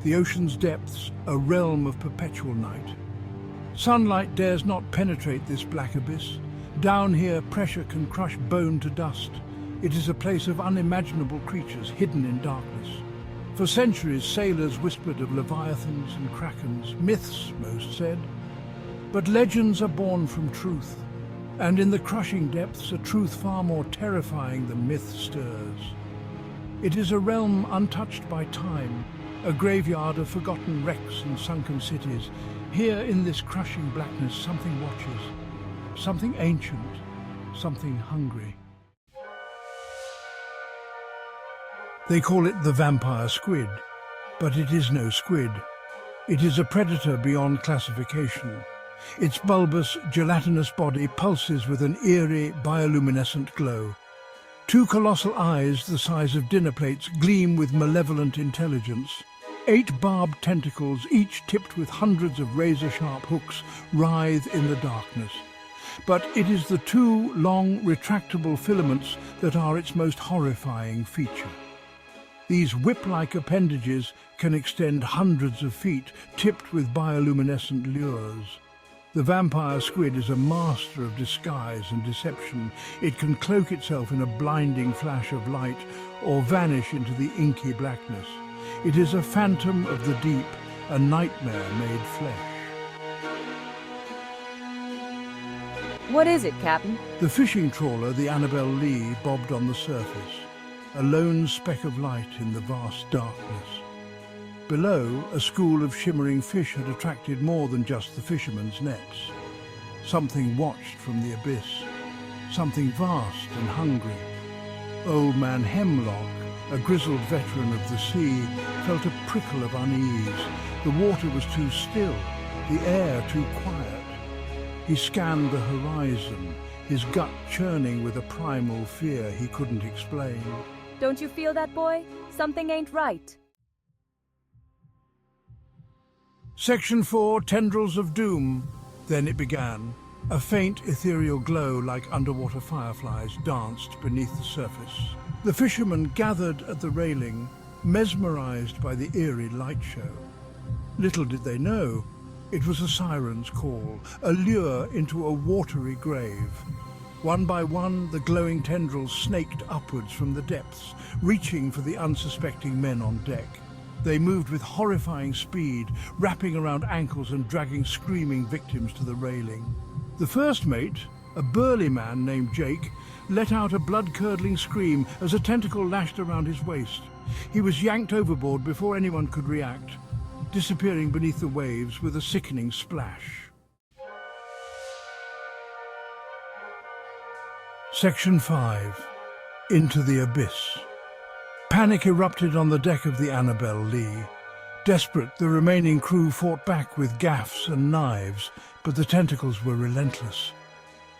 The ocean's depths, a realm of perpetual night. Sunlight dares not penetrate this black abyss. Down here, pressure can crush bone to dust. It is a place of unimaginable creatures hidden in darkness. For centuries, sailors whispered of leviathans and krakens, myths, most said. But legends are born from truth, and in the crushing depths, a truth far more terrifying than myth stirs. It is a realm untouched by time, a graveyard of forgotten wrecks and sunken cities. Here in this crushing blackness, something watches, something ancient, something hungry. They call it the Vampire Squid, but it is no squid. It is a predator beyond classification. Its bulbous, gelatinous body pulses with an eerie, bioluminescent glow. Two colossal eyes the size of dinner plates gleam with malevolent intelligence. 8 barbed tentacles, each tipped with hundreds of razor-sharp hooks, writhe in the darkness. But it is the 2 long, retractable filaments that are its most horrifying feature. These whip-like appendages can extend hundreds of feet, tipped with bioluminescent lures. The vampire squid is a master of disguise and deception. It can cloak itself in a blinding flash of light or vanish into the inky blackness. It is a phantom of the deep, a nightmare made flesh. What is it, Captain? The fishing trawler, the Annabelle Lee, bobbed on the surface, a lone speck of light in the vast darkness. Below, a school of shimmering fish had attracted more than just the fishermen's nets. Something watched from the abyss, something vast and hungry. Old Man Hemlock, a grizzled veteran of the sea, felt a prickle of unease. The water was too still, the air too quiet. He scanned the horizon, his gut churning with a primal fear he couldn't explain. Don't you feel that, boy? Something ain't right. Section 4, Tendrils of Doom. Then it began. A faint ethereal glow like underwater fireflies danced beneath the surface. The fishermen gathered at the railing, mesmerized by the eerie light show. Little did they know, it was a siren's call, a lure into a watery grave. One by one, the glowing tendrils snaked upwards from the depths, reaching for the unsuspecting men on deck. They moved with horrifying speed, wrapping around ankles and dragging screaming victims to the railing. The first mate, a burly man named Jake, let out a blood-curdling scream as a tentacle lashed around his waist. He was yanked overboard before anyone could react, disappearing beneath the waves with a sickening splash. Section 5. Into the Abyss. Panic erupted on the deck of the Annabelle Lee. Desperate, the remaining crew fought back with gaffs and knives, but the tentacles were relentless.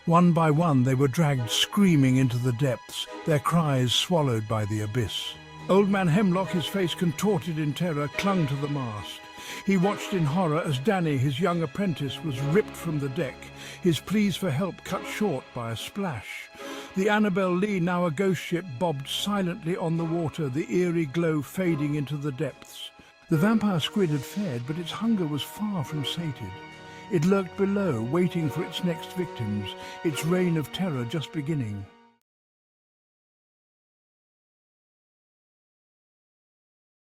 One by one, they were dragged screaming into the depths, their cries swallowed by the abyss. Old Man Hemlock, his face contorted in terror, clung to the mast. He watched in horror as Danny, his young apprentice, was ripped from the deck, his pleas for help cut short by a splash. The Annabelle Lee, now a ghost ship, bobbed silently on the water, the eerie glow fading into the depths. The vampire squid had fed, but its hunger was far from sated. It lurked below, waiting for its next victims, its reign of terror just beginning.